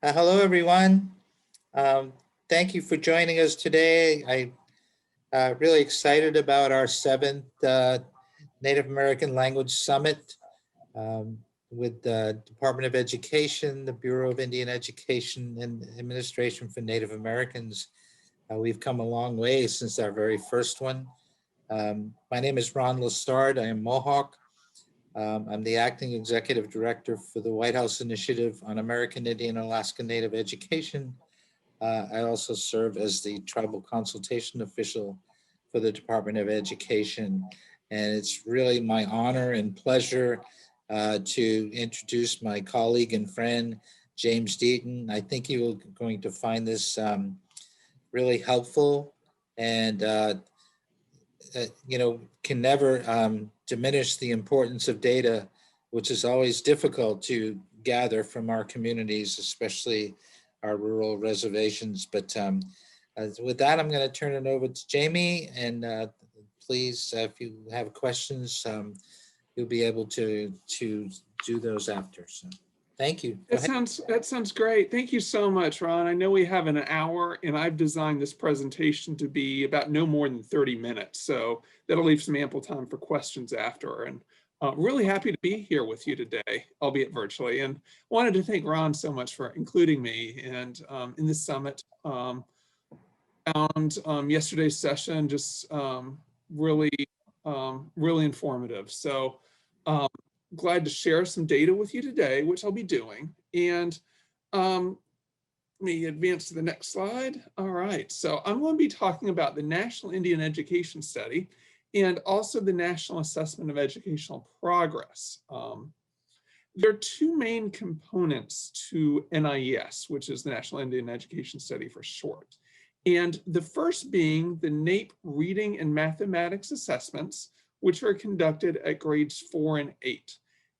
Hello, everyone. Thank you for joining us today. I'm really excited about our seventh Native American Language Summit with the Department of Education, the Bureau of Indian Education, and Administration for Native Americans. We've come a long way since our very first one. My name is Ron Lessard. I am Mohawk. I'm the acting executive director for the White House Initiative on American Indian and Alaska Native Education. I also serve as the tribal consultation official for the Department of Education. And it's really my honor and pleasure to introduce my colleague and friend, James Deaton. I think you're going to find this really helpful and can never diminish the importance of data, which is always difficult to gather from our communities, especially our rural reservations. But with that, I'm going to turn it over to Jamie. And please, if you have questions, you'll be able to do those after. So thank you. That sounds great. Thank you so much, Ron. I know we have an hour, and I've designed this presentation to be about no more than 30 minutes. So that'll leave some ample time for questions after. And really happy to be here with you today, albeit virtually. And wanted to thank Ron so much for including me and in this summit. Found yesterday's session just really informative. So glad to share some data with you today, which I'll be doing. And let me advance to the next slide. All right, so I'm going to be talking about the National Indian Education Study and also the National Assessment of Educational Progress. There are two main components to NIES, which is the National Indian Education Study for short. And the first being the NAEP Reading and Mathematics Assessments, which are conducted at grades 4 and 8.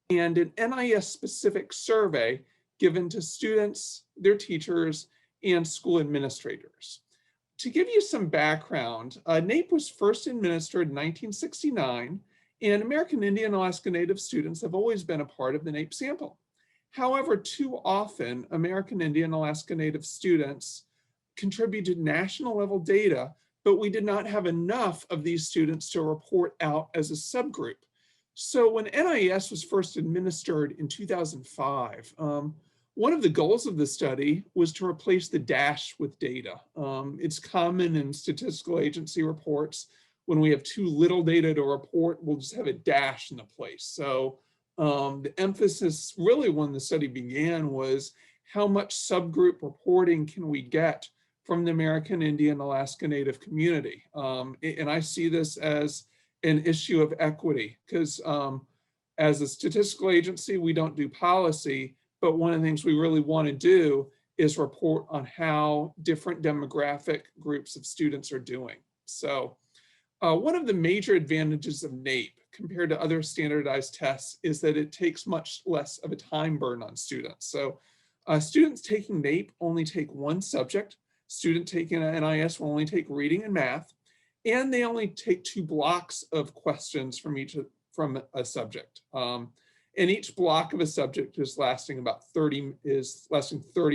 And an NIS specific survey given to students, their teachers, and school administrators. To give you some background, NAEP was first administered in 1969, and American Indian and Alaska Native students have always been a part of the NAEP sample. However, too often, American Indian and Alaska Native students contributed national level data, but we did not have enough of these students to report out as a subgroup. So when NIES was first administered in 2005, one of the goals of the study was to replace the dash with data. It's common in statistical agency reports when we have too little data to report, we'll just have a dash in the place. So the emphasis really when the study began was how much subgroup reporting can we get from the American Indian Alaska Native community. And I see this as an issue of equity because as a statistical agency, we don't do policy, but one of the things we really want to do is report on how different demographic groups of students are doing. So one of the major advantages of NAEP compared to other standardized tests is that it takes much less of a time burn on students. So students taking NAEP only take one subject. Student taking an NIS will only take reading and math, and they only take 2 blocks of questions from a subject. And each block of a subject is lasting about 30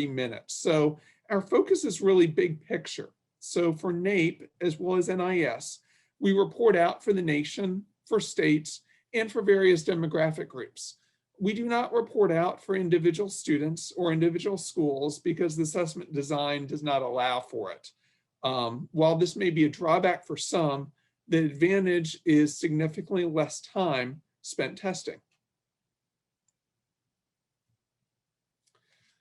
minutes. So our focus is really big picture. So for NAEP as well as NIS, we report out for the nation, for states, and for various demographic groups. We do not report out for individual students or individual schools because the assessment design does not allow for it. While this may be a drawback for some, the advantage is significantly less time spent testing.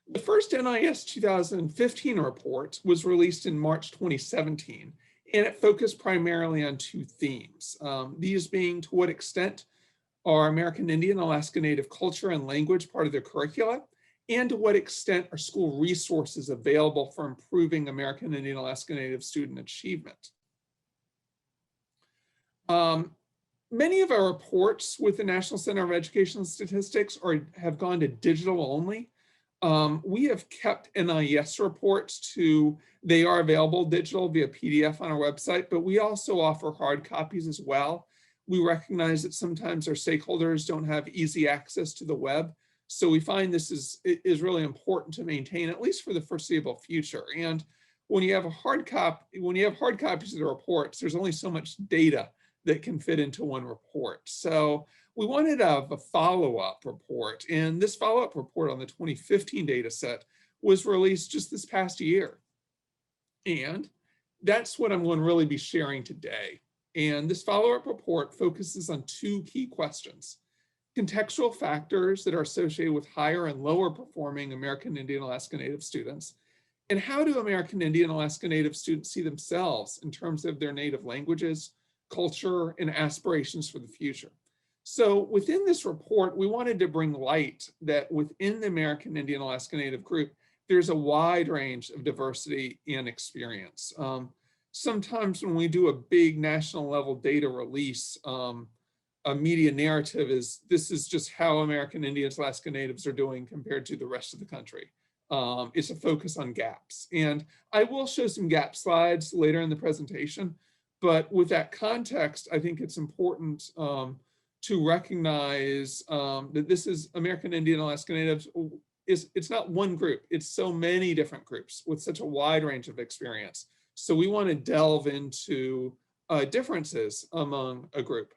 The first NIS 2015 report was released in March 2017, and it focused primarily on 2 themes. These being to what extent are American Indian, Alaska Native culture and language part of their curricula, and to what extent are school resources available for improving American Indian, Alaska Native student achievement. Many of our reports with the National Center of Educational Statistics have gone to digital only. We have kept NIES reports they are available digital via PDF on our website, but we also offer hard copies as well. We recognize that sometimes our stakeholders don't have easy access to the web. So we find this is really important to maintain, at least for the foreseeable future. And when you have hard copies of the reports, there's only so much data that can fit into one report. So we wanted to have a follow-up report, and this follow-up report on the 2015 data set was released just this past year. And that's what I'm going to really be sharing today. And this follow-up report focuses on two key questions: contextual factors that are associated with higher and lower performing American Indian Alaska Native students, and how do American Indian Alaska Native students see themselves in terms of their native languages, culture, and aspirations for the future. So within this report, we wanted to bring light that within the American Indian Alaska Native group, there's a wide range of diversity and experience. Sometimes when we do a big national level data release, a media narrative is this is just how American Indians, Alaska Natives are doing compared to the rest of the country. It's a focus on gaps. And I will show some gap slides later in the presentation, but with that context, I think it's important to recognize that this is American Indian, Alaska Natives. It's not one group, it's so many different groups with such a wide range of experience. So we want to delve into differences among a group.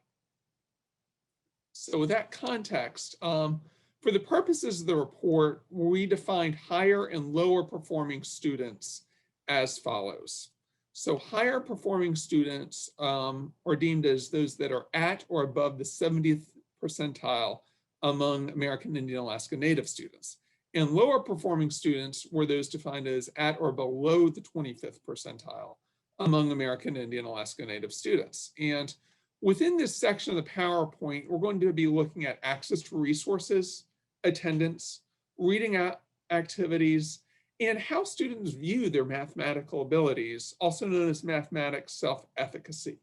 So with that context, for the purposes of the report, we defined higher and lower performing students as follows. So higher performing students are deemed as those that are at or above the 70th percentile among American Indian Alaska Native students. And lower performing students were those defined as at or below the 25th percentile among American Indian Alaska Native students. And within this section of the PowerPoint, we're going to be looking at access to resources, attendance, reading activities, and how students view their mathematical abilities, also known as mathematics self-efficacy.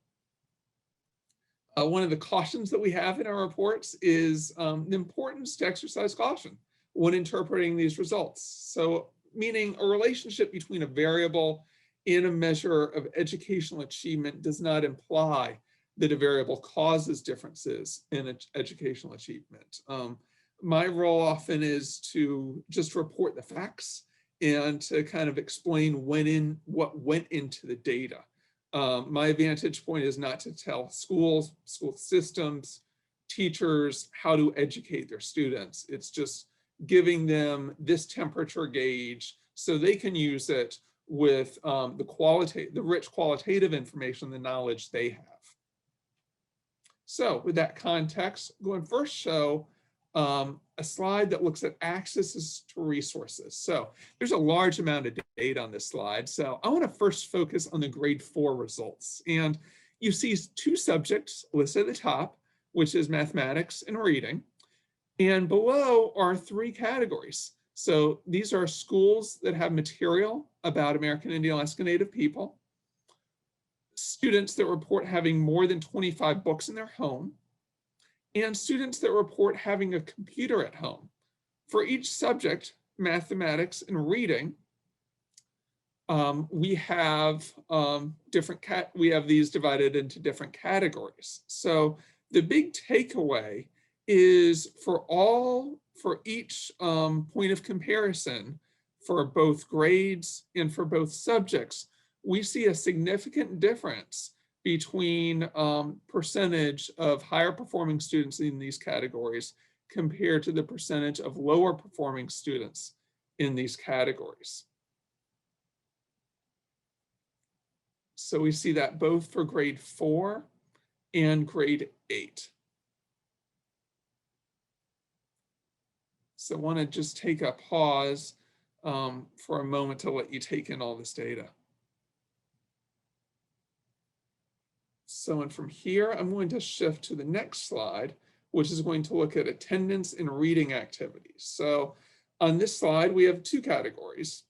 One of the cautions that we have in our reports is the importance to exercise caution when interpreting these results. So meaning a relationship between a variable and a measure of educational achievement does not imply that a variable causes differences in educational achievement. My role often is to just report the facts and to kind of explain what went into the data. My vantage point is not to tell schools, school systems, teachers how to educate their students. It's just giving them this temperature gauge so they can use it with the rich qualitative information, the knowledge they have. So with that context, I'm going to first show a slide that looks at access to resources. So there's a large amount of data on this slide. So I want to first focus on the grade 4 results. And you see two subjects listed at the top, which is mathematics and reading. And below are 3 categories. So these are schools that have material about American Indian Alaska Native people, students that report having more than 25 books in their home, and students that report having a computer at home. For each subject, mathematics and reading, we have these divided into different categories. So the big takeaway is for each point of comparison, for both grades and for both subjects, we see a significant difference between percentage of higher performing students in these categories compared to the percentage of lower performing students in these categories. So we see that both for grade 4 and grade 8. So I want to just take a pause for a moment to let you take in all this data. So, and from here, I'm going to shift to the next slide, which is going to look at attendance and reading activities. So on this slide, we have 2 categories,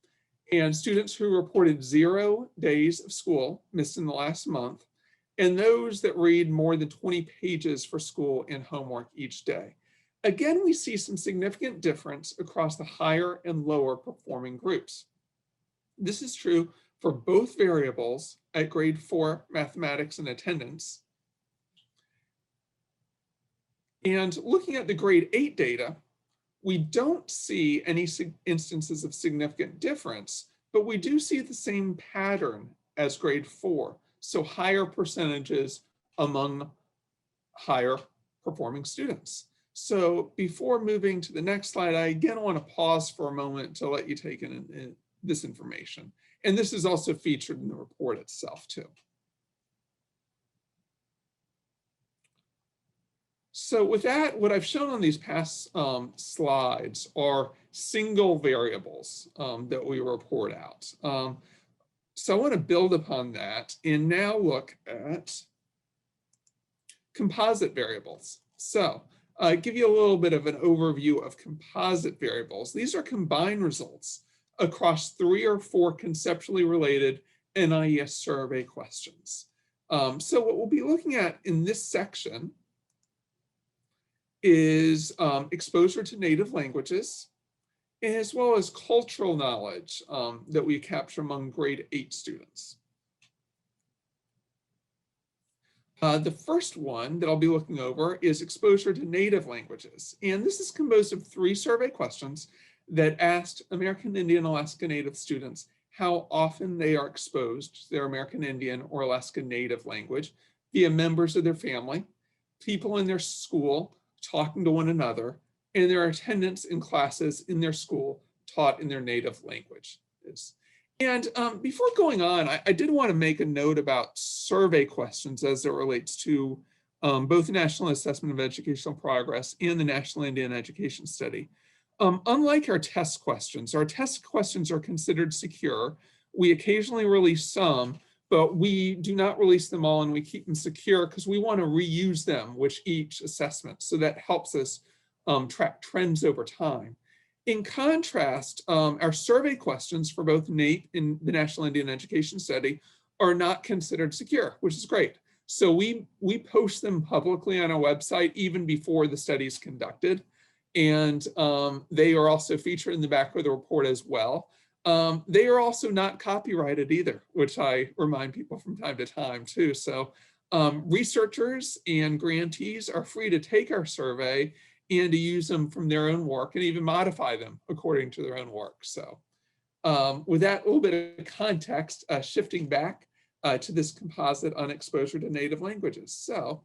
and students who reported 0 days of school missed in the last month, and those that read more than 20 pages for school and homework each day. Again, we see some significant difference across the higher and lower performing groups. This is true for both variables at grade 4 mathematics and attendance. And looking at the grade 8 data, We don't see any instances of significant difference, but we do see the same pattern as grade 4. So higher percentages among higher performing students. So before moving to the next slide, I again want to pause for a moment to let you take in this information. And this is also featured in the report itself too. So with that, what I've shown on these past slides are single variables that we report out. So I want to build upon that and now look at composite variables. So give you a little bit of an overview of composite variables. These are combined results across 3 or 4 conceptually related NIES survey questions. So what we'll be looking at in this section is exposure to native languages, as well as cultural knowledge that we capture among grade 8 students. The first one that I'll be looking over is exposure to native languages. And this is composed of 3 survey questions that asked American Indian Alaska Native students how often they are exposed to their American Indian or Alaska Native language via members of their family, people in their school talking to one another, and their attendance in classes in their school taught in their native language. And before going on, I did want to make a note about survey questions as it relates to both the National Assessment of Educational Progress and the National Indian Education Study. Unlike our test questions are considered secure. We occasionally release some, but we do not release them all and we keep them secure because we want to reuse them with each assessment. So that helps us track trends over time. In contrast, our survey questions for both NAEP and the National Indian Education Study are not considered secure, which is great. So we post them publicly on our website even before the study is conducted. And they are also featured in the back of the report as well. They are also not copyrighted either, which I remind people from time to time too. So researchers and grantees are free to take our survey and to use them from their own work and even modify them according to their own work. So with that little bit of context, shifting back to this composite on exposure to native languages. So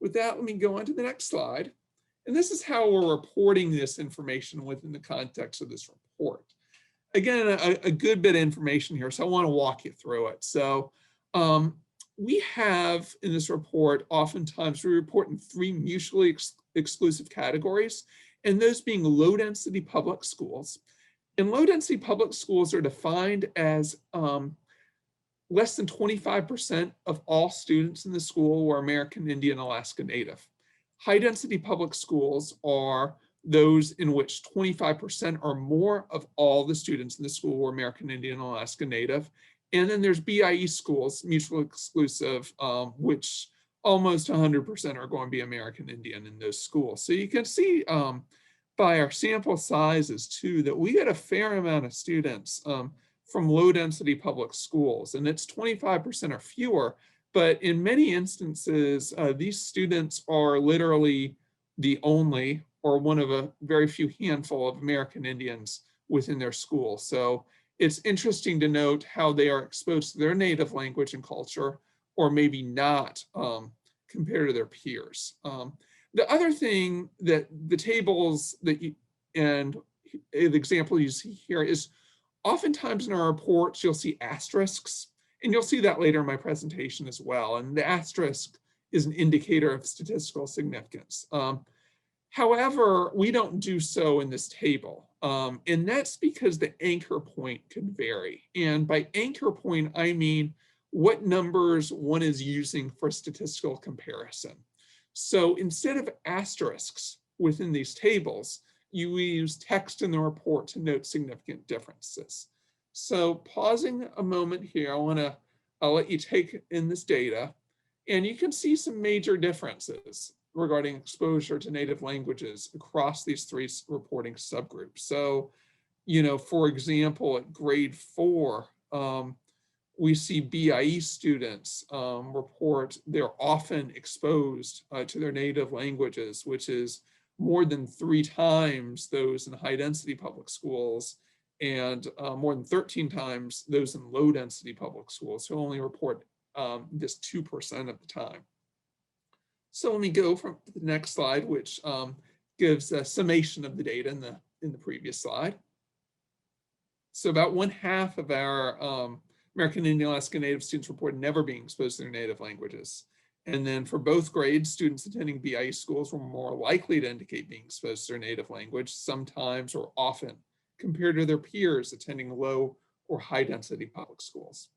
with that, let me go on to the next slide. And this is how we're reporting this information within the context of this report. Again, a good bit of information here, so I want to walk you through it. So we have in this report, oftentimes we report in 3 mutually exclusive categories, and those being low density public schools. And low density public schools are defined as less than 25% of all students in the school were American Indian Alaska Native. High density public schools are those in which 25% or more of all the students in the school were American Indian Alaska Native. And then there's BIE schools, mutually exclusive, which almost 100% are going to be American Indian in those schools. So you can see by our sample sizes too, that we get a fair amount of students from low density public schools, and it's 25% or fewer. But in many instances, these students are literally the only or one of a very few handful of American Indians within their school. So it's interesting to note how they are exposed to their native language and culture, or maybe not compared to their peers. The other thing that the tables that you, and the example you see here is oftentimes in our reports, you'll see asterisks. And you'll see that later in my presentation as well. And the asterisk is an indicator of statistical significance. However, we don't do so in this table. And that's because the anchor point could vary. And by anchor point, I mean what numbers one is using for statistical comparison. So instead of asterisks within these tables, you use text in the report to note significant differences. So pausing a moment here, I'll let you take in this data, and you can see some major differences regarding exposure to native languages across these 3 reporting subgroups. So, for example, at grade 4, we see BIE students report they're often exposed to their native languages, which is more than 3 times those in high-density public schools, and more than 13 times those in low-density public schools, who only report this 2% of the time. So let me go from the next slide, which gives a summation of the data in the previous slide. So about 1/2 of our American Indian Alaska Native students report never being exposed to their native languages. And then for both grades, students attending BIE schools were more likely to indicate being exposed to their native language sometimes or often compared to their peers attending low or high density public schools.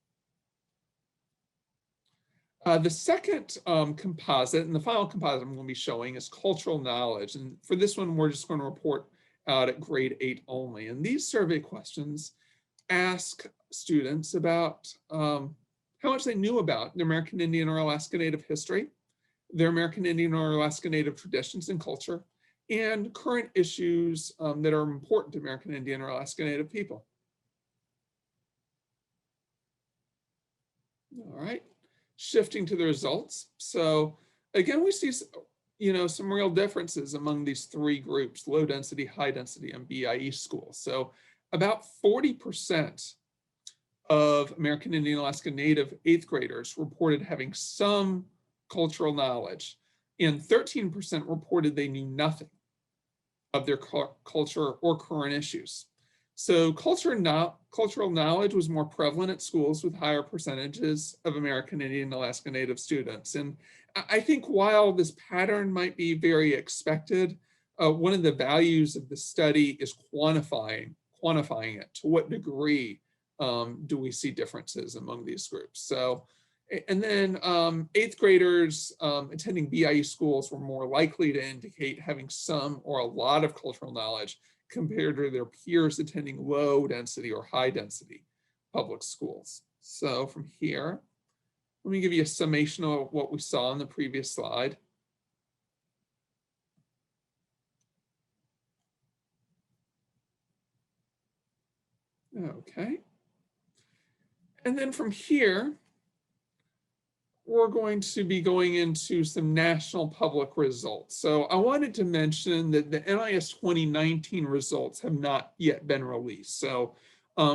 The second composite, and the final composite I'm going to be showing, is cultural knowledge. And for this one, we're just going to report out at grade 8 only. And these survey questions ask students about how much they knew about the American Indian or Alaska Native history, their American Indian or Alaska Native traditions and culture, and current issues that are important to American Indian or Alaska Native people. All right, shifting to the results. So again, we see some real differences among these 3 groups: low density, high density, and BIE schools. So about 40% of American Indian Alaska Native 8th graders reported having some cultural knowledge, and 13% reported they knew nothing of their culture or current issues. So cultural knowledge was more prevalent at schools with higher percentages of American Indian Alaska Native students. And I think while this pattern might be very expected, one of the values of the study is quantifying it. To what degree do we see differences among these groups? So, and then 8th graders attending BIE schools were more likely to indicate having some or a lot of cultural knowledge compared to their peers attending low density or high density public schools. So from here, let me give you a summation of what we saw on the previous slide. Okay. And then from here, we're going to be going into some national public results. So I wanted to mention that the NIS 2019 results have not yet been released. So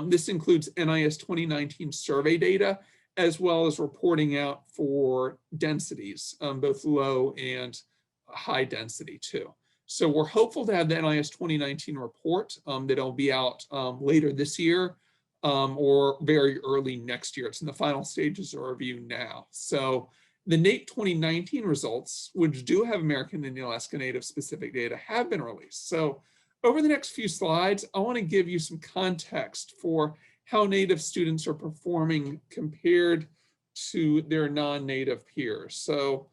this includes NIS 2019 survey data, as well as reporting out for densities, both low and high density too. So we're hopeful to have the NIS 2019 report that'll be out later this year, or very early next year. It's in the final stages of review now. So the NAEP 2019 results, which do have American Indian Alaska Native specific data, have been released. So over the next few slides, I want to give you some context for how Native students are performing compared to their non-Native peers. So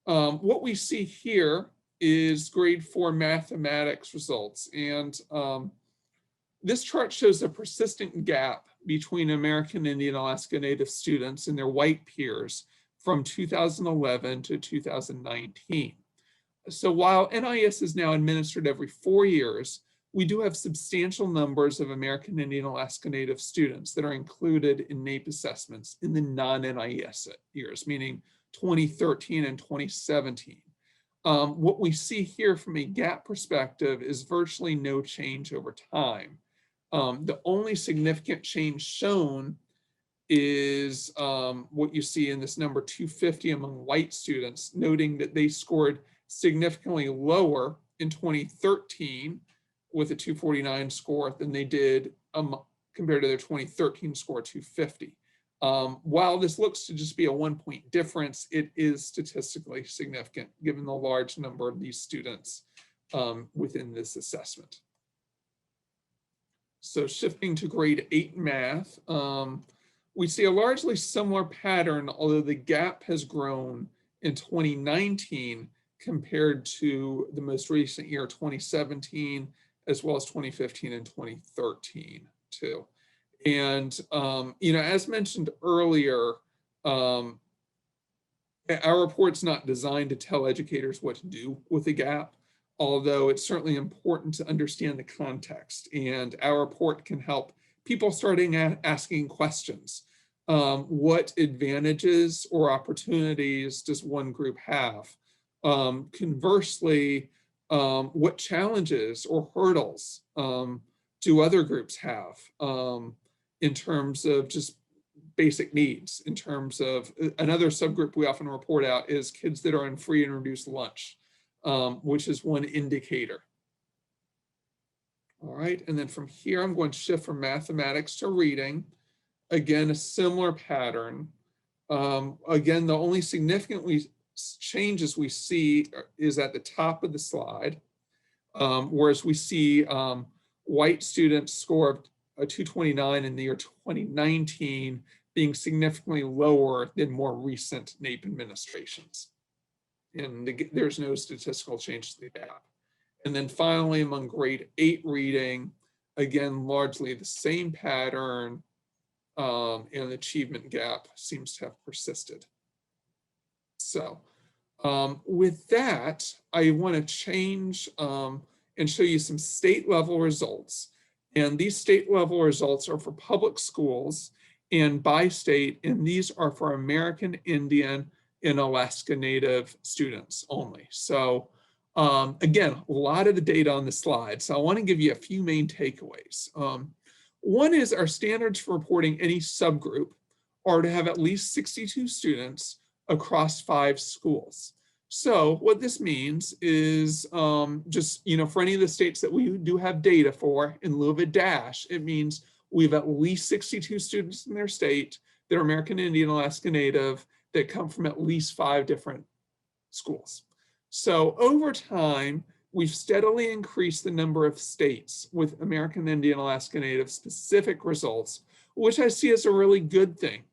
what we see here is grade 4 mathematics results. And this chart shows a persistent gap between American Indian Alaska Native students and their white peers from 2011 to 2019. So while NIS is now administered every 4 years, we do have substantial numbers of American Indian Alaska Native students that are included in NAEP assessments in the non-NIES years, meaning 2013 and 2017. What we see here from a gap perspective is virtually no change over time. The only significant change shown is what you see in this number 250 among white students, noting that they scored significantly lower in 2013 with a 249 score than they did compared to their 2013 score 250. While this looks to just be a 1-point difference, it is statistically significant given the large number of these students within this assessment. So shifting to grade 8 math, we see a largely similar pattern, although the gap has grown in 2019 compared to the most recent year, 2017, as well as 2015 and 2013 too. And, as mentioned earlier, our report's not designed to tell educators what to do with the gap, although it's certainly important to understand the context. And our report can help people starting asking questions. What advantages or opportunities does one group have? Conversely, What challenges or hurdles do other groups have in terms of just basic needs? In terms of another subgroup we often report out is kids that are on free and reduced lunch, which is one indicator. All right, and then from here, I'm going to shift from mathematics to reading. Again, a similar pattern. Again, the only significant changes we see is at the top of the slide, whereas we see white students score a 229 in the year 2019 being significantly lower than more recent NAEP administrations. And there's no statistical change to the gap. And then finally, among grade 8 reading, again, largely the same pattern, and the achievement gap seems to have persisted. So with that, I want to change and show you some state level results. And these state level results are for public schools and by state, and these are for American Indian and Alaska Native students only. So again, a lot of the data on the slide. So I want to give you a few main takeaways. One is our standards for reporting any subgroup are to have at least 62 students across 5 schools. So what this means is just, for any of the states that we do have data for, in lieu of a dash, it means we have at least 62 students in their state that are American Indian, Alaska Native, that come from at least 5 different schools. So over time, we've steadily increased the number of states with American Indian, Alaska Native specific results, which I see as a really good thing.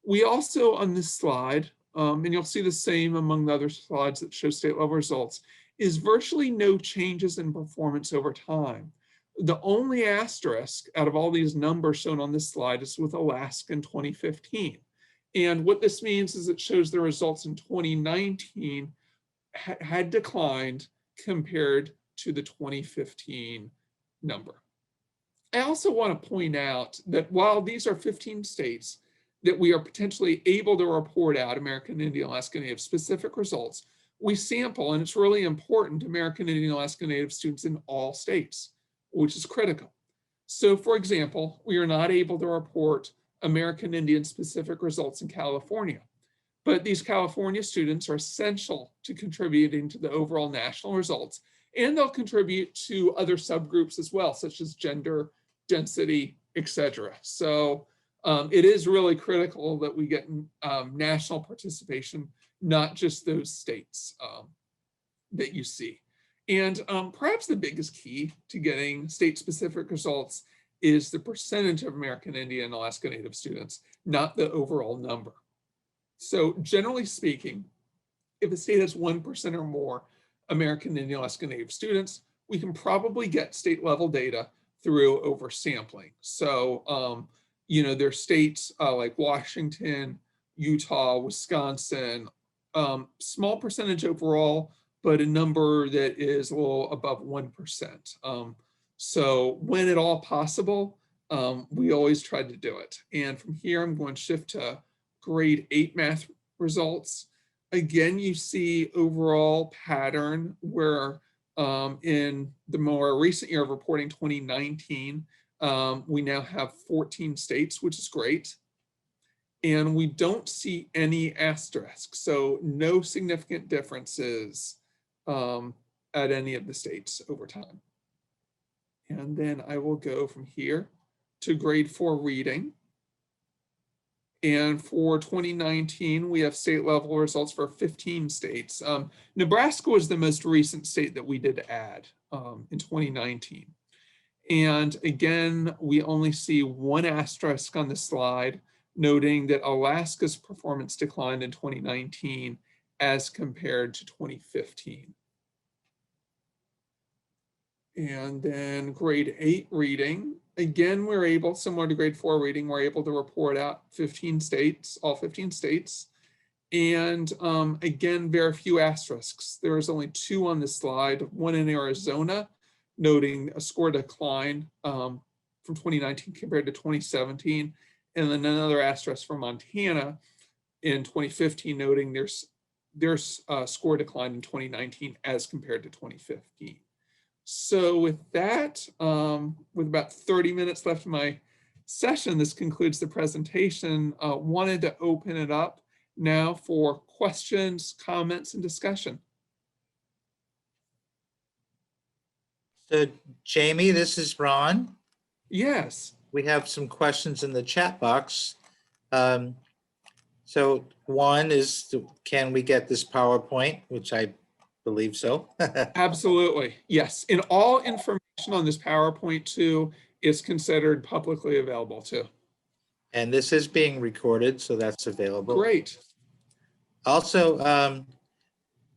We also, on this slide, and you'll see the same among the other slides that show state level results, is virtually no changes in performance over time. The only asterisk out of all these numbers shown on this slide is with Alaska in 2015. And what this means is it shows the results in 2019 had declined compared to the 2015 number. I also want to point out that while these are 15 states that we are potentially able to report out American Indian, Alaska Native specific results, we sample, and it's really important, American Indian, Alaska Native students in all states, which is critical. So for example, we are not able to report American Indian specific results in California, but these California students are essential to contributing to the overall national results, and they'll contribute to other subgroups as well, such as gender, density, etc. So it is really critical that we get national participation, not just those states that you see. And perhaps the biggest key to getting state-specific results is the percentage of American Indian and Alaska Native students, not the overall number. So generally speaking, if a state has 1% or more American Indian, Alaska Native students, we can probably get state level data through oversampling. So, there are states like Washington, Utah, Wisconsin, small percentage overall, but a number that is a little above 1%. So when at all possible, we always try to do it. And from here, I'm going to shift to grade 8 math results. Again, you see overall pattern where in the more recent year of reporting, 2019, we now have 14 states, which is great. And we don't see any asterisks, so no significant differences at any of the states over time. And then I will go from here to grade 4 reading. And for 2019, we have state level results for 15 states. Nebraska was the most recent state that we did add in 2019. And again, we only see one asterisk on the slide, noting that Alaska's performance declined in 2019 as compared to 2015. And then grade 8 reading. Again, we're able, similar to grade 4 reading, we're able to report out 15 states, all 15 states. And again, very few asterisks. There is only 2 on this slide, one in Arizona, noting a score decline from 2019 compared to 2017. And then another asterisk for Montana in 2015, noting there's their score declined in 2019 as compared to 2015. So with that, with about 30 minutes left in my session, this concludes the presentation. Wanted to open it up now for questions, comments, and discussion. So Jamie, this is Ron. Yes. We have some questions in the chat box. So one is, can we get this PowerPoint, which I believe so. Absolutely. Yes. And all information on this PowerPoint too is considered publicly available too. And this is being recorded, so that's available. Great. Also,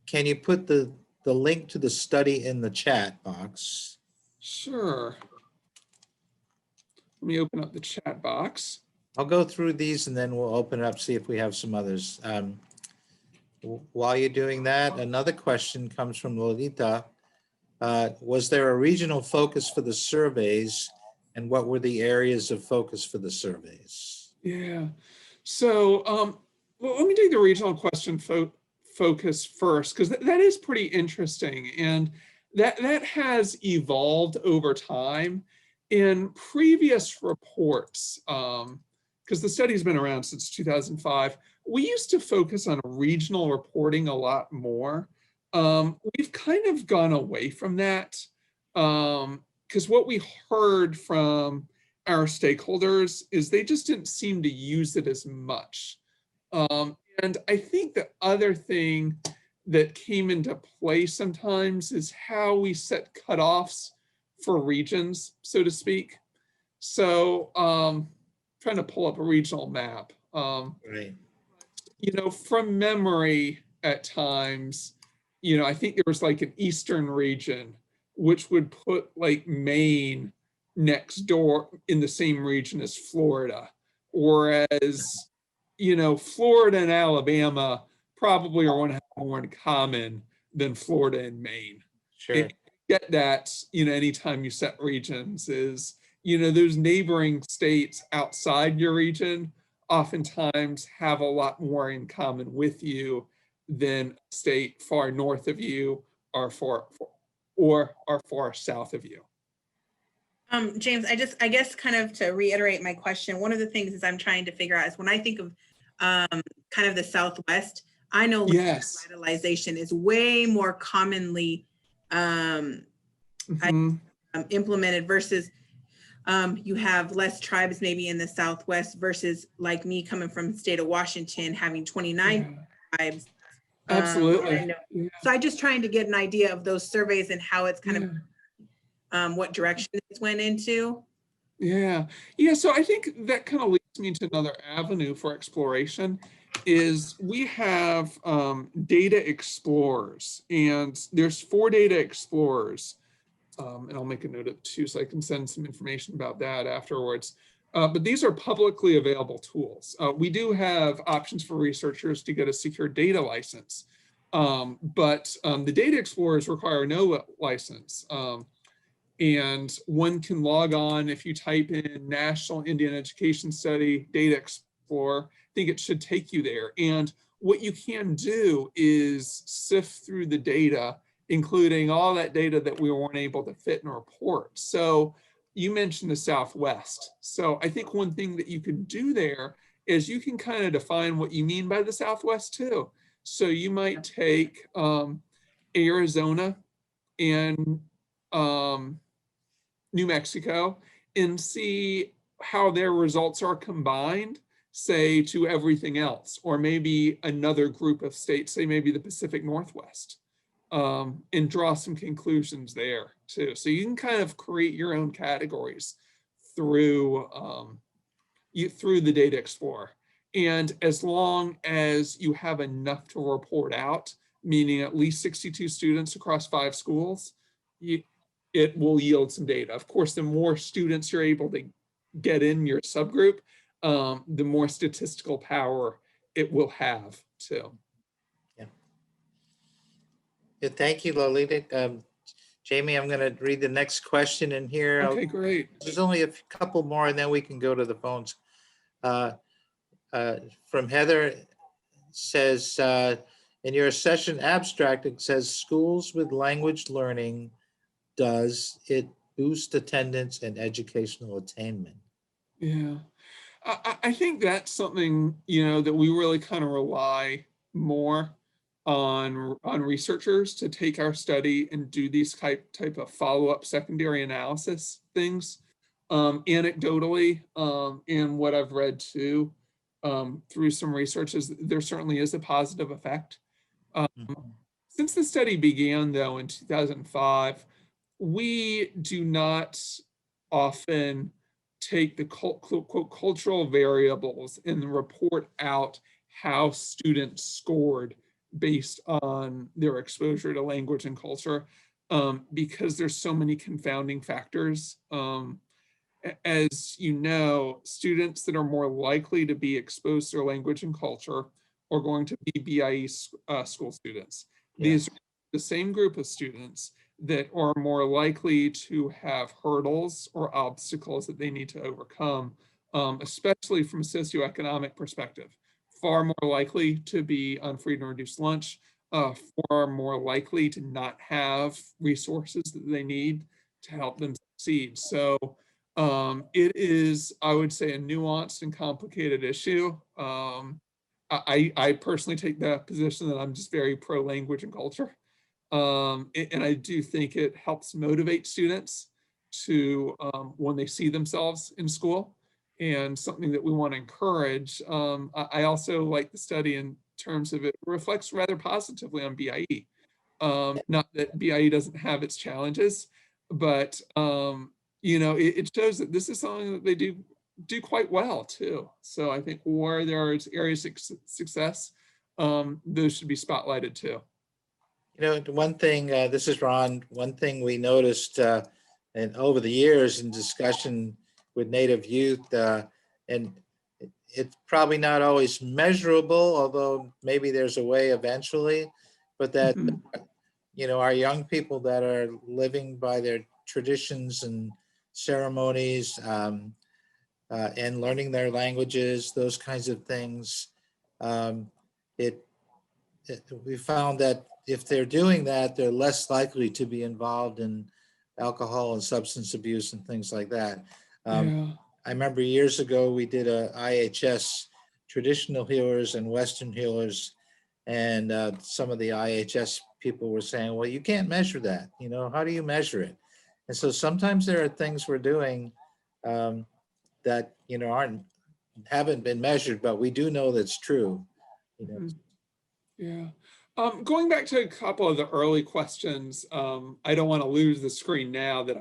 can you put the link to the study in the chat box? Sure. Let me open up the chat box. I'll go through these and then we'll open it up, see if we have some others. While you're doing that, another question comes from Lolita. Was there a regional focus for the surveys, and what were the areas of focus for the surveys? Yeah. So well, let me take the regional question focus first, because that is pretty interesting. And that has evolved over time. In previous reports, because the study's been around since 2005, we used to focus on regional reporting a lot more. We've kind of gone away from that because what we heard from our stakeholders is they just didn't seem to use it as much. And I think the other thing that came into play sometimes is how we set cutoffs for regions, so to speak. So trying to pull up a regional map. Right. You know, from memory at times, you know, I think there was like an eastern region, which would put like Maine next door in the same region as Florida. Whereas, you know, Florida and Alabama probably are going to have more in common than Florida and Maine. Sure. And get that, you know, anytime you set regions is, you know, those neighboring states outside your region oftentimes have a lot more in common with you than a state far north of you or far south of you. James, I guess kind of to reiterate my question, one of the things is I'm trying to figure out is when I think of kind of the Southwest, I know Yes. revitalization is way more commonly implemented versus you have less tribes maybe in the Southwest versus like me coming from the state of Washington having 29 tribes. Absolutely. So I'm just trying to get an idea of those surveys and how it's kind of what direction it went into. Yeah. So I think that kind of leads me to another avenue for exploration is we have data explorers, and there's 4 data explorers. And I'll make a note of it too, so I can send some information about that afterwards. But these are publicly available tools. We do have options for researchers to get a secure data license, but the data explorers require no license. And one can log on if you type in National Indian Education Study Data Explorer. I think it should take you there. And what you can do is sift through the data, including all that data that we weren't able to fit in a report. So you mentioned the Southwest. So I think one thing that you could do there is you can kind of define what you mean by the Southwest too. So you might take Arizona and New Mexico and see how their results are combined, say, to everything else, or maybe another group of states, say maybe the Pacific Northwest, and draw some conclusions there too. So you can kind of create your own categories through through the Data Explorer. And as long as you have enough to report out, meaning at least 62 students across 5 schools, it will yield some data. Of course, the more students you're able to get in your subgroup, the more statistical power it will have too. Yeah, thank you, Lolita. Jamie, I'm going to read the next question in here. Okay, great. There's only a couple more, and then we can go to the phones. From Heather, says, in your session abstract, it says schools with language learning, does it boost attendance and educational attainment? Yeah. I think that's something, you know, that we really kind of rely more on researchers to take our study and do these type of follow-up secondary analysis things. Anecdotally, and what I've read too, through some research, is there certainly is a positive effect. Since the study began, though, in 2005, we do not often take the quote cultural variables and report out how students scored based on their exposure to language and culture, because there's so many confounding factors. As you know, students that are more likely to be exposed to language and culture are going to be BIE school students. These are the same group of students that are more likely to have hurdles or obstacles that they need to overcome, especially from a socioeconomic perspective. Far more likely to be on free and reduced lunch, far more likely to not have resources that they need to help them succeed. So it is, I would say, a nuanced and complicated issue. I personally take the position that I'm just very pro language and culture. And I do think it helps motivate students to, when they see themselves in school, and something that we want to encourage. I also like the study in terms of it reflects rather positively on BIE. Not that BIE doesn't have its challenges, but you know, it shows that this is something that they do quite well too. So I think where there are areas of success, those should be spotlighted too. You know, one thing, this is Ron, one thing we noticed and over the years in discussion with Native youth, and it's probably not always measurable, although maybe there's a way eventually, but that, you know, our young people that are living by their traditions and ceremonies and learning their languages, those kinds of things, we found that if they're doing that, they're less likely to be involved in alcohol and substance abuse and things like that. Yeah. I remember years ago, we did a IHS traditional healers and Western healers. And some of the IHS people were saying, well, you can't measure that. You know, how do you measure it? And so sometimes there are things we're doing that, you know, haven't been measured, but we do know that's true. You know. Yeah. Going back to a couple of the early questions, I don't want to lose the screen now that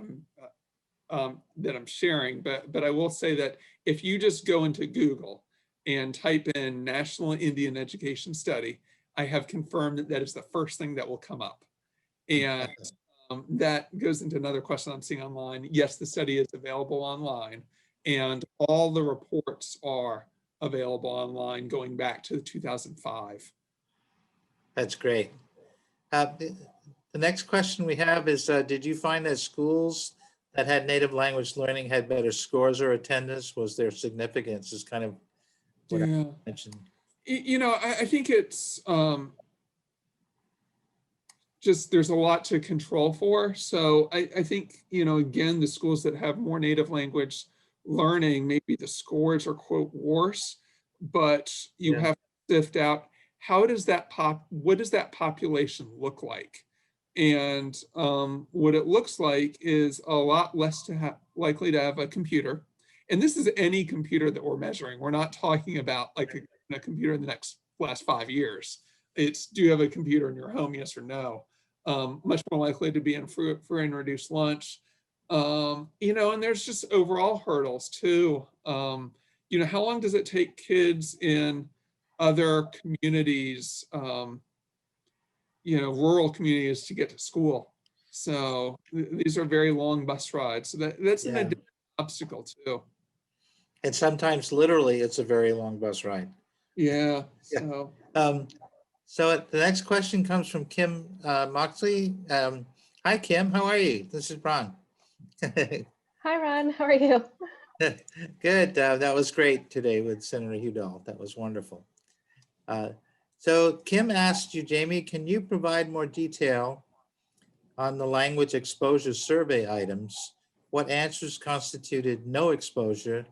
I'm sharing, but I will say that if you just go into Google and type in National Indian Education Study, I have confirmed that that is the first thing that will come up. And that goes into another question I'm seeing online. Yes, the study is available online, and all the reports are available online going back to 2005. That's great. The next question we have is, did you find that schools that had native language learning had better scores or attendance? Was there significance? Is kind of what I mentioned. You know, I think it's just there's a lot to control for. So I think, you know, again, the schools that have more native language learning, maybe the scores are quote worse, but you have to sift out what does that population look like? And what it looks like is a lot less likely to have a computer. And this is any computer that we're measuring. We're not talking about like a computer in the last 5 years. It's, do you have a computer in your home? Yes or no? Much more likely to be in free and reduced lunch. You know, and there's just overall hurdles too. You know, how long does it take kids in other communities, you know, rural communities to get to school? So these are very long bus rides. So that's an additional obstacle too. And sometimes literally it's a very long bus ride. Yeah. So, so the next question comes from Kim Moxley. Hi, Kim. How are you? This is Ron. Hi, Ron. How are you? Good. That was great today with Senator Udall. That was wonderful. So Kim asked you, Jamie, can you provide more detail on the language exposure survey items? What answers constituted no exposure,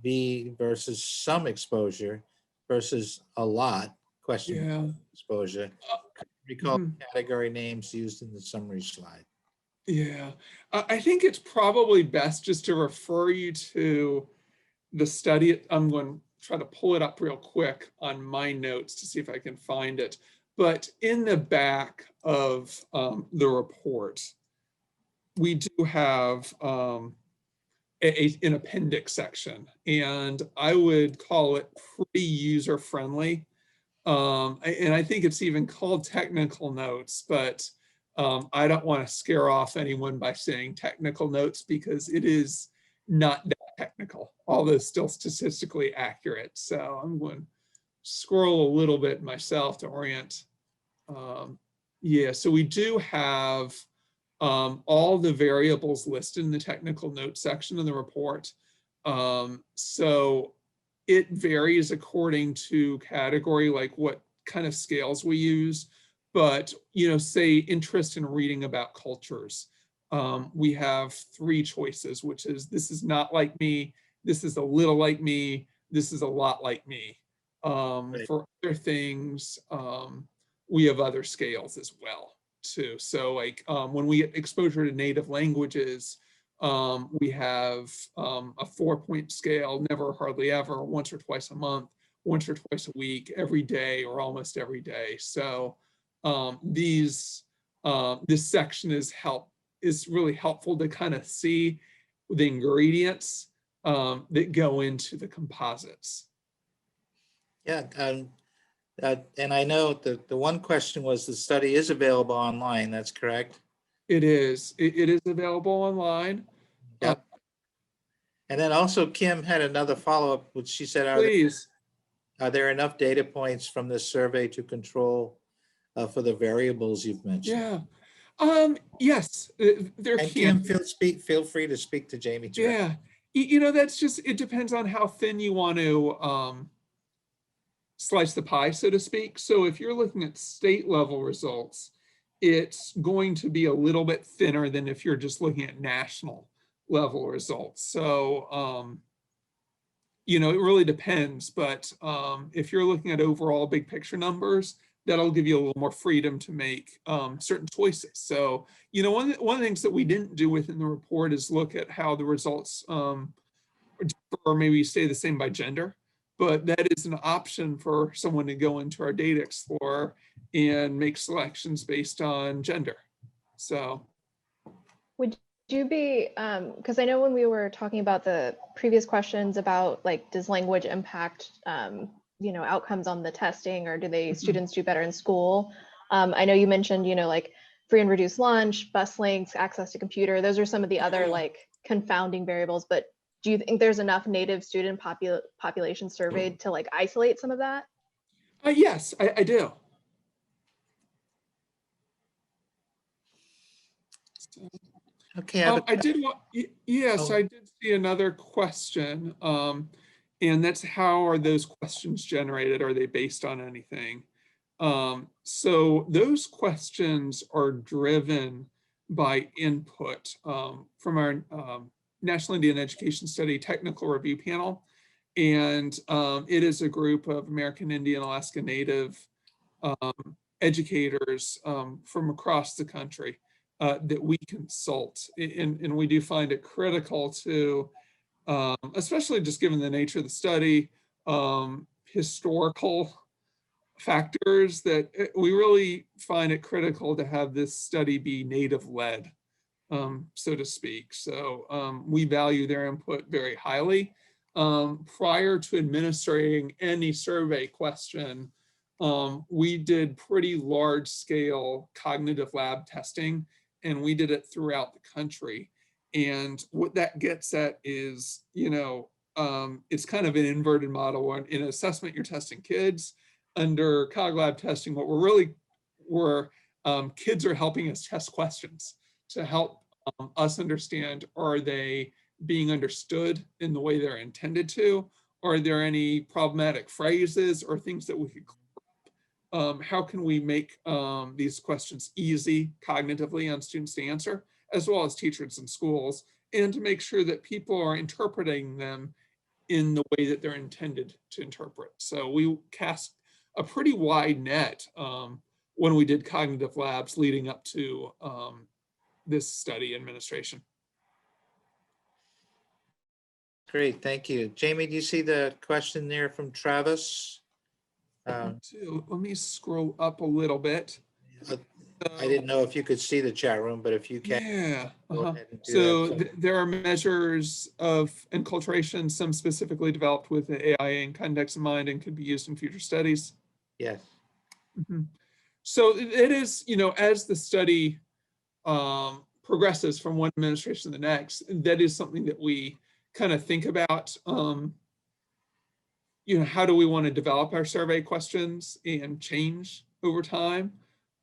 B versus some exposure versus a lot, question Yeah. exposure? Recall Mhm. category names used in the summary slide. Yeah, I think it's probably best just to refer you to the study. I'm going to try to pull it up real quick on my notes to see if I can find it. But in the back of the report, we do have an appendix section, and I would call it pretty user-friendly. And I think it's even called technical notes, but I don't want to scare off anyone by saying technical notes because it is not that technical, although still statistically accurate. So I'm going to scroll a little bit myself to orient. Yeah, so we do have all the variables listed in the technical notes section of the report. So it varies according to category, like what kind of scales we use. But, say interest in reading about cultures. We have 3 choices, which is this is not like me, this is a little like me, this is a lot like me. Right. For other things, we have other scales as well too. So like when we get exposure to native languages, we have a 4-point scale, never, hardly ever, once or twice a month, once or twice a week, every day, or almost every day. So this section is really helpful to kind of see the ingredients that go into the composites. Yeah, and I know the one question was the study is available online, that's correct? It is. It is available online. Yep. And then also Kim had another follow-up, which she said, Please. are there enough data points from this survey to control for the variables you've mentioned? Yeah. Yes, there And can. Kim, feel free to speak to Jamie directly. Yeah. That's just, it depends on how thin you want to slice the pie, so to speak. So if you're looking at state level results, it's going to be a little bit thinner than if you're just looking at national level results. So, it really depends. But if you're looking at overall big picture numbers, that'll give you a little more freedom to make certain choices. So, one of the things that we didn't do within the report is look at how the results or maybe stay the same by gender, but that is an option for someone to go into our data explorer and make selections based on gender. So Would you be, because I know when we were talking about the previous questions about like, does language impact, outcomes on the testing, or do they students do better in school? I know you mentioned, like free and reduced lunch, bus links, access to computer. Those are some of the other like confounding variables, but do you think there's enough native student population surveyed to like isolate some of that? yes, I do. So, Okay. I did want, yes, Oh. I did see another question. And that's, how are those questions generated? Are they based on anything? So those questions are driven by input from our National Indian Education Study Technical Review Panel. And it is a group of American Indian, Alaska Native educators from across the country that we consult. And we do find it critical to, especially just given the nature of the study, historical factors, that we really find it critical to have this study be native led, so to speak. So we value their input very highly. Prior to administering any survey question, we did pretty large scale cognitive lab testing, and we did it throughout the country. And what that gets at is, it's kind of an inverted model where in assessment, you're testing kids. Under Cog Lab testing, what kids are helping us test questions to help us understand, are they being understood in the way they're intended to? Are there any problematic phrases or things that we could clear up how can we make these questions easy cognitively on students to answer, as well as teachers and schools, and to make sure that people are interpreting them in the way that they're intended to interpret. So we cast a pretty wide net when we did cognitive labs leading up to this study administration. Great, thank you. Jamie, do you see the question there from Travis? Let me scroll up a little bit. I didn't know if you could see the chat room, but if you can. Yeah. go ahead and do So that. there are measures of enculturation, some specifically developed with the AIA in context in mind and could be used in future studies. Yes, So it is, as the study progresses from one administration to the next, that is something that we kind of think about. How do we want to develop our survey questions and change over time?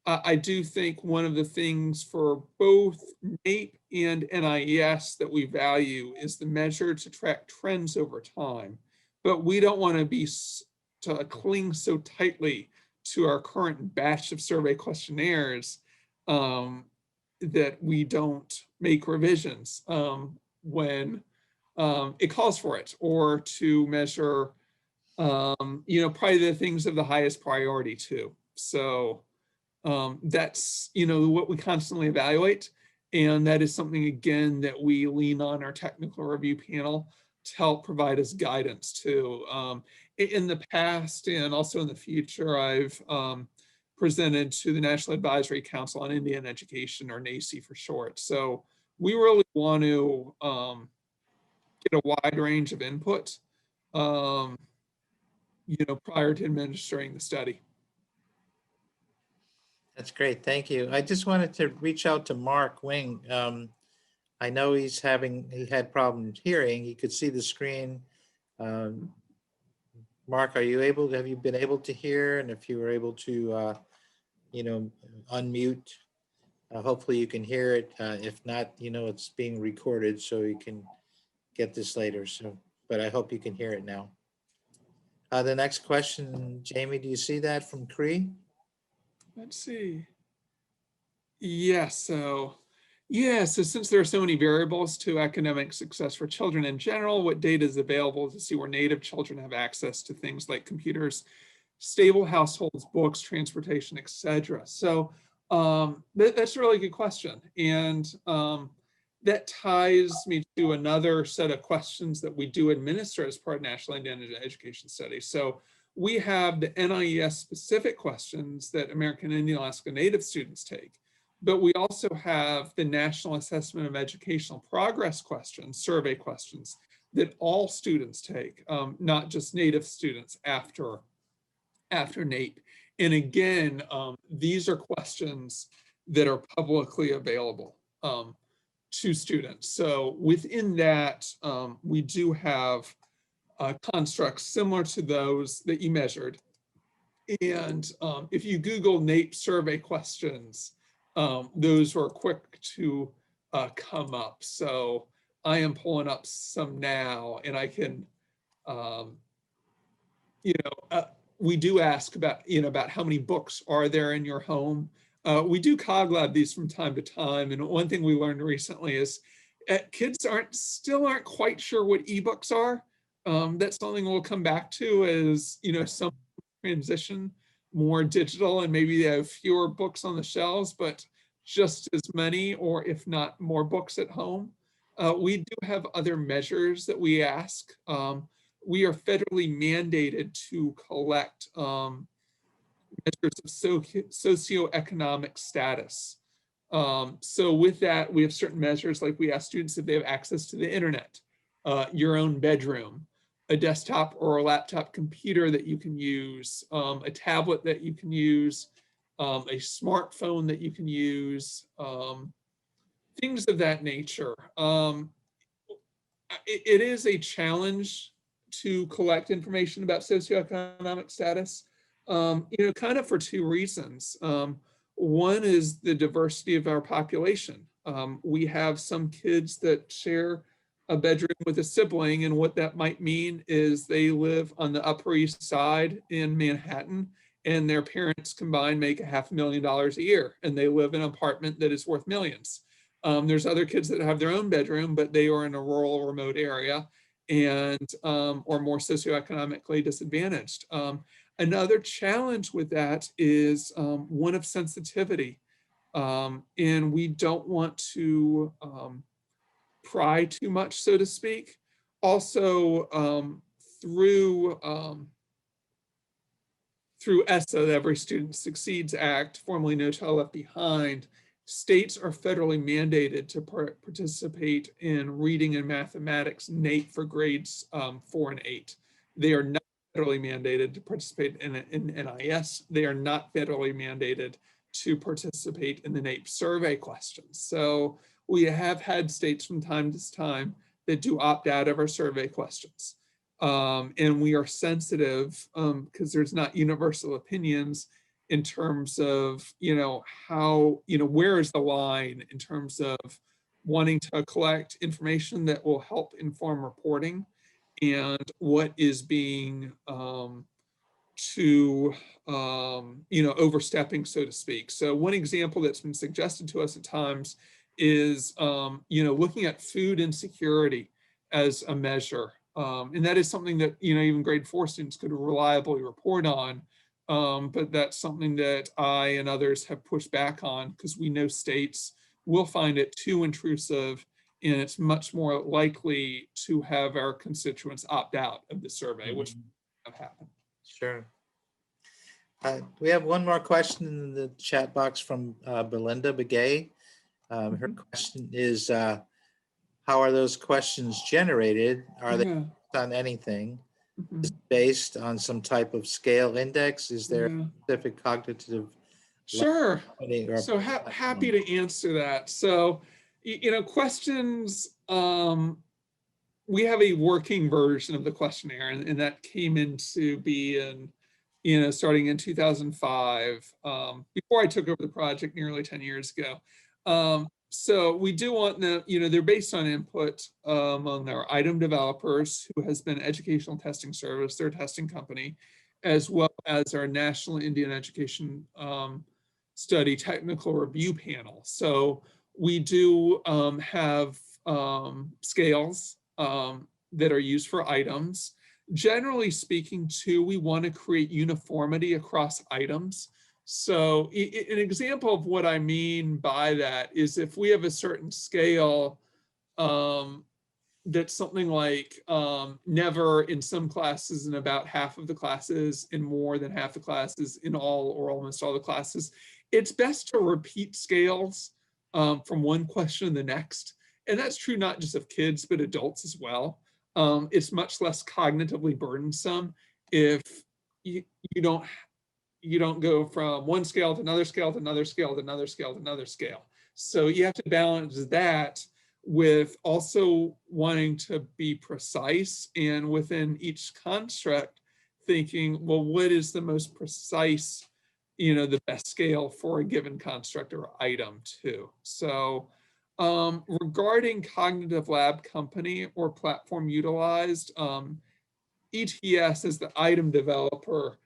I do think one of the things for both NAEP and NIES that we value is the measure to track trends over time. But we don't want to cling so tightly to our current batch of survey questionnaires that we don't make revisions when it calls for it, or to measure probably the things of the highest priority too. So that's, what we constantly evaluate. And that is something, again, that we lean on our technical review panel to help provide us guidance too. In the past and also in the future, I've presented to the National Advisory Council on Indian Education, or NAEC for short. So we really want to get a wide range of input prior to administering the study. that's great. Thank you. I just wanted to reach out to Mark Wing. I know he had problems hearing. He could see the screen. Mark, have you been able to hear? And if you were able to, unmute, hopefully you can hear it. If not, it's being recorded, so you can get this later. So, but I hope you can hear it now. The next question, Jamie, do you see that from Cree? Let's see. So since there are so many variables to academic success for children in general, what data is available to see where Native children have access to things like computers, stable households, books, transportation, etc.? So that's a really good question. And that ties me to another set of questions that we do administer as part of National Indian Education Studies. So we have the NIES specific questions that American Indian Alaska Native students take, but we also have the National Assessment of Educational Progress questions, survey questions, that all students take, not just Native students after NAEP. And again, these are questions that are publicly available to students. So within that, we do have constructs similar to those that you measured. And if you Google NAEP survey questions, those were quick to come up. So I am pulling up some now, and I can, we do ask about how many books are there in your home. We do cog lab these from time to time. And one thing we learned recently is kids still aren't quite sure what ebooks are. That's something we'll come back to as, some transition more digital, and maybe they have fewer books on the shelves, but just as many, or if not more, books at home. We do have other measures that we ask. We are federally mandated to collect measures of socioeconomic status. So with that, we have certain measures, like we ask students if they have access to the internet, your own bedroom, a desktop or a laptop computer that you can use, a tablet that you can use, a smartphone that you can use, things of that nature. It is a challenge to collect information about socioeconomic status, kind of for two reasons. One is the diversity of our population. We have some kids that share a bedroom with a sibling, and what that might mean is they live on the Upper East Side in Manhattan, and their parents combined make $500,000 a year, and they live in an apartment that is worth millions. There's other kids that have their own bedroom, but they are in a rural, remote area and or more socioeconomically disadvantaged. Another challenge with that is one of sensitivity. And we don't want to pry too much, so to speak. Also, through ESSA, the Every Student Succeeds Act, formerly No Child Left Behind, states are federally mandated to participate in reading and mathematics NAEP for grades 4 and 8. They are not federally mandated to participate in NIES. They are not federally mandated to participate in the NAEP survey questions. So we have had states from time to time that do opt out of our survey questions. And we are sensitive because there's not universal opinions in terms of, how, where is the line in terms of wanting to collect information that will help inform reporting and what is being overstepping, so to speak. So one example that's been suggested to us at times is, looking at food insecurity as a measure. And that is something that, even grade 4 students could reliably report on. But that's something that I and others have pushed back on because we know states will find it too intrusive, and it's much more likely to have our constituents opt out of the survey, which have happened. Sure. We have one more question in the chat box from Belinda Begay. Her question is, how are those questions generated? Are they based on anything? Is it based on some type of scale index? Is there a specific cognitive? Sure. So happy to answer that. So, questions, we have a working version of the questionnaire, and that came into being, starting in 2005, before I took over the project nearly 10 years ago. So we do want them, they're based on input among our item developers, who has been Educational Testing Service, their testing company, as well as our National Indian Education Study Technical Review Panel. So we do have scales that are used for items. Generally speaking, too, we want to create uniformity across items. So an example of what I mean by that is if we have a certain scale that's something like never in some classes, in about half of the classes, in more than half the classes, in all or almost all the classes, it's best to repeat scales from one question to the next. And that's true not just of kids, but adults as well. It's much less cognitively burdensome if you don't go from one scale to another scale to another scale to another scale to another scale. So you have to balance that with also wanting to be precise, and within each construct thinking, well, what is the most precise, the best scale for a given construct or item too. So regarding cognitive lab company or platform utilized, ETS as the item developer,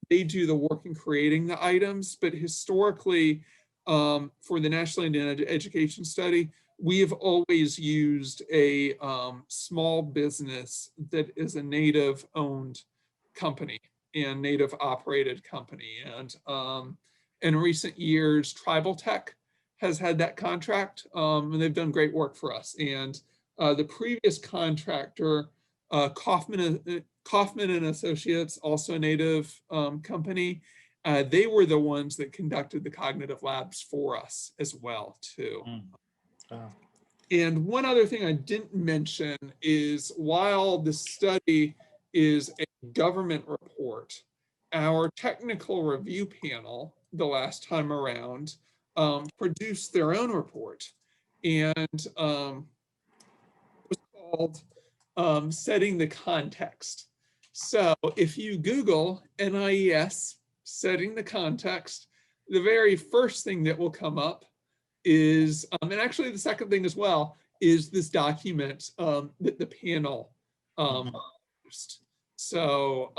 they do the work in creating the items, but historically, for the National Indian Education Study, we have always used a small business that is a Native owned company and Native operated company. And in recent years, Tribal Tech has had that contract, and they've done great work for us. And the previous contractor, Kaufman and Associates, also a Native company, they were the ones that conducted the cognitive labs for us as well too. Wow. And one other thing I didn't mention is, while the study is a government report, our technical review panel, the last time around, produced their own report, and it was called Setting the Context. So if you Google NIES Setting the Context, the very first thing that will come up is, and actually the second thing as well, is this document that the panel produced. So,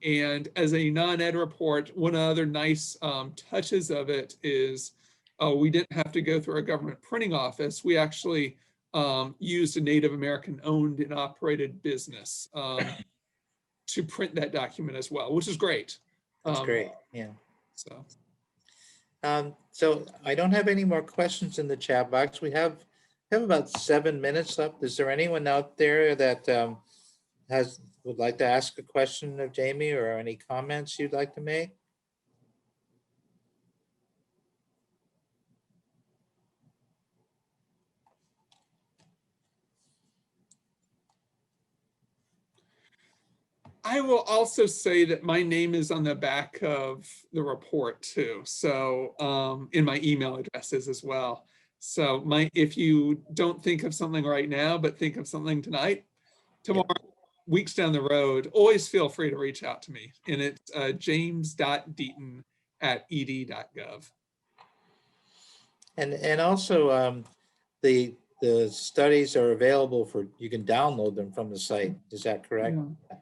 and as a non-ed report, one of the other nice touches of it is we didn't have to go through a government printing office. We actually used a Native American owned and operated business to print that document as well, which is great. That's great. Yeah. So, So I don't have any more questions in the chat box. We have about 7 minutes left. Is there anyone out there that would like to ask a question of Jamie, or any comments you'd like to make? I will also say that my name is on the back of the report too. So in my email addresses as well. So if you don't think of something right now, but think of something tonight, tomorrow, weeks down the road, always feel free to reach out to me. And it's james.deaton@ed.gov. And also the studies are available you can download them from the site. Is that correct? Yeah.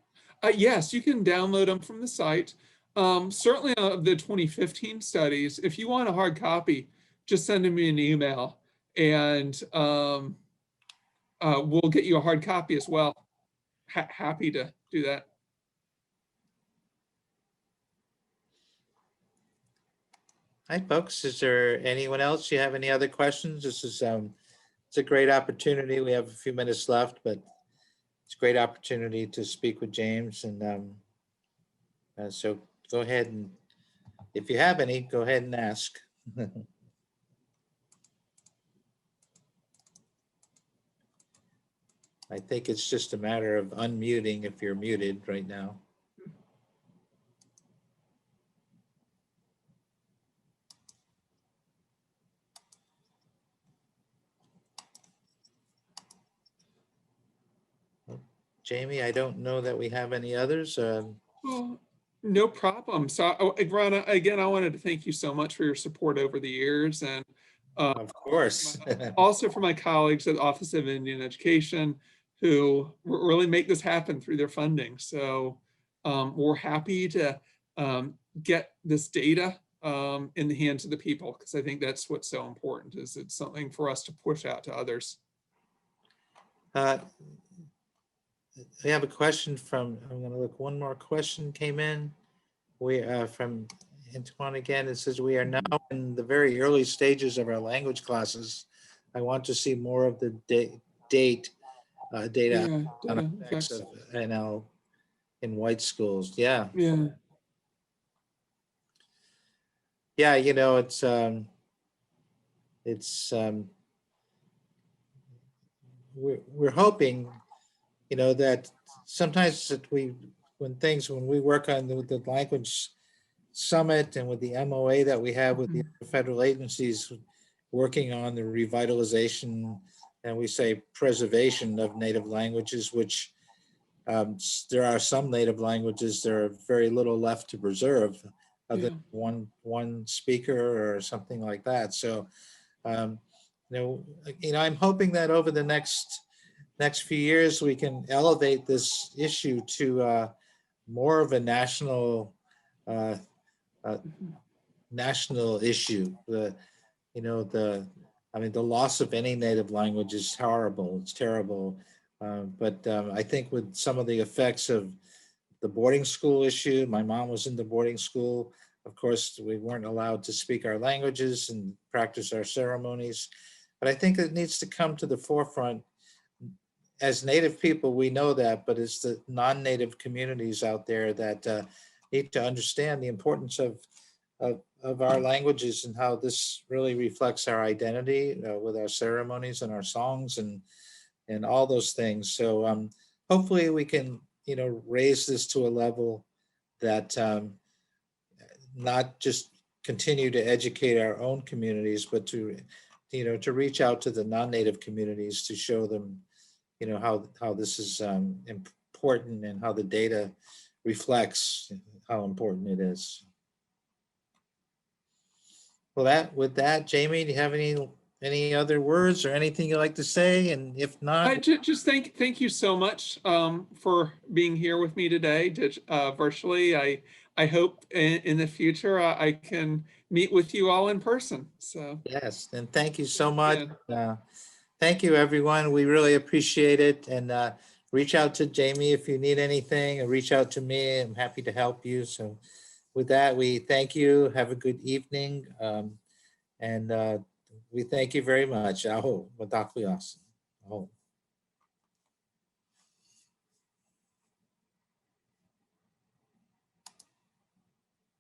Yes, you can download them from the site. Certainly of the 2015 studies, if you want a hard copy, just send me an email and we'll get you a hard copy as well. Happy to do that. Hi, folks. Is there anyone else? You have any other questions? This is it's a great opportunity. We have a few minutes left, but it's a great opportunity to speak with James. And so go ahead, and if you have any, go ahead and ask. I think it's just a matter of unmuting if you're muted right now. Jamie, I don't know that we have any others. Well, no problem. So, Rana, again, I wanted to thank you so much for your support over the years, and Of course. also for my colleagues at the Office of Indian Education who really make this happen through their funding. So we're happy to get this data in the hands of the people, because I think that's what's so important, is it's something for us to push out to others. We have a question from, I'm going to look, one more question came in. We from Antoine again. It says, we are now in the very early stages of our language classes. I want to see more of the data on effects of NL in white schools. Yeah. Yeah. Yeah, you know, it's we're hoping, you know, that sometimes that when we work on the language summit and with the MOA that we have with the federal agencies working on the revitalization, and we say preservation of native languages, which there are some native languages, there are very little left to preserve, other than one speaker or something like that. So, you know, I'm hoping that over the next few years, we can elevate this issue to more of a national issue. I mean, the loss of any native language is horrible. It's terrible. But I think with some of the effects of the boarding school issue, my mom was in the boarding school. Of course, we weren't allowed to speak our languages and practice our ceremonies. But I think it needs to come to the forefront. As Native people, we know that, but it's the non-Native communities out there that need to understand the importance of our languages and how this really reflects our identity with our ceremonies and our songs and all those things. So hopefully we can, you know, raise this to a level that not just continue to educate our own communities, but to, you know, to reach out to the non-Native communities to show them, you know, how this is important and how the data reflects how important it is. Well, with that, Jamie, do you have any any other words or anything you'd like to say? And if not, Just thank you so much for being here with me today, virtually. I hope in the future I can meet with you all in person. So yes, and thank you so much. yeah. Thank you, everyone. We really appreciate it. And reach out to Jamie if you need anything, and reach out to me. I'm happy to help you. So with that, we thank you. Have a good evening. And we thank you very much. Aho, wadakuyasu. Aho.